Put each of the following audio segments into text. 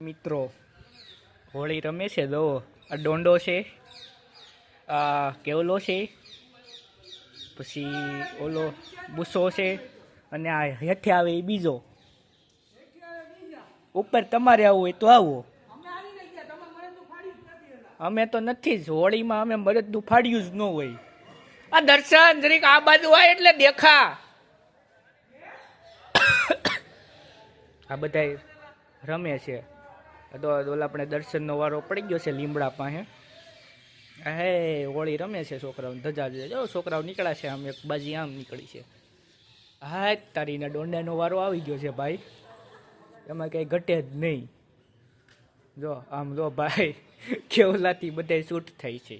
મિત્રો હોળી રમે છે દો આ ડોંડો છે આ કેવલો છે પછી ઓલો બુસો છે અને આ હેઠે આવે એ બીજો ઉપર તમારે આવવું હોય તો આવો અમે તો નથી જ હોળીમાં અમે મરદનું ફાડ્યું જ ન હોય આ દર્શન જરીક આ બાજુ હોય એટલે દેખા આ બધા રમે છે તો ઓલા આપણે દર્શનનો વારો પડી ગયો છે લીમડા પાસે હે હોળી રમે છે છોકરાઓ ધજા જો છોકરાઓ નીકળ્યા છે આમ એક બાજી આમ નીકળી છે હા તારીના ડોંડાનો વારો આવી ગયો છે ભાઈ એમાં કંઈ ઘટે જ નહીં જો આમ જો ભાઈ કેવલાથી બધા શૂટ થાય છે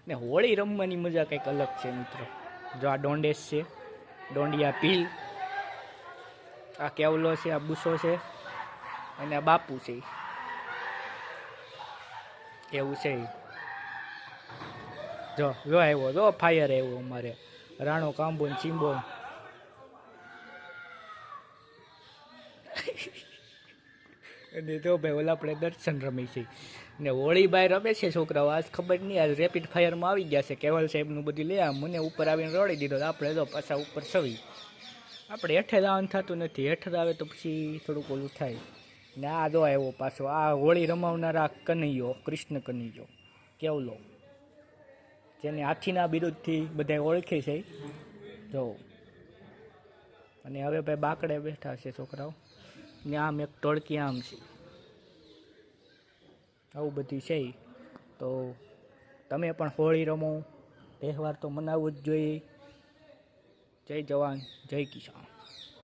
ને હોળી રમવાની મજા કંઈક અલગ છે મિત્રો જો આ ડોંડેસ છે ડોંડિયા પીલ આ કેવલો છે આ બુસો છે અને આ બાપુ છે એવું છે જો આવ્યો જો ફાયર આવ્યો અમારે રાણો કાંબો ને ચીંબો અને તો ભાઈ ઓલા આપણે દર્શન રમી છે ને હોળી બાય રમે છે છોકરાઓ આજ ખબર નહીં આજ રેપિડ ફાયરમાં આવી ગયા છે કેવલ સાહેબનું બધું લે આમ મને ઉપર આવીને રડી દીધો આપણે જો પાછા ઉપર સવી આપણે હેઠે જવાનું થતું નથી હેઠે આવે તો પછી થોડુંક ઓલું થાય ને આ જો આવ્યો પાછો આ હોળી રમાવનારા કનૈયો કૃષ્ણ કનૈયો કેવલો જેને હાથીના બિરુદથી બધા ઓળખે છે જો અને હવે ભાઈ બાકડે બેઠા છે છોકરાઓ ને આમ એક ટોળકી આમ છે આવું બધું છે તો તમે પણ હોળી રમો તહેવાર તો મનાવવો જ જોઈએ જય જવાન જય કિસાન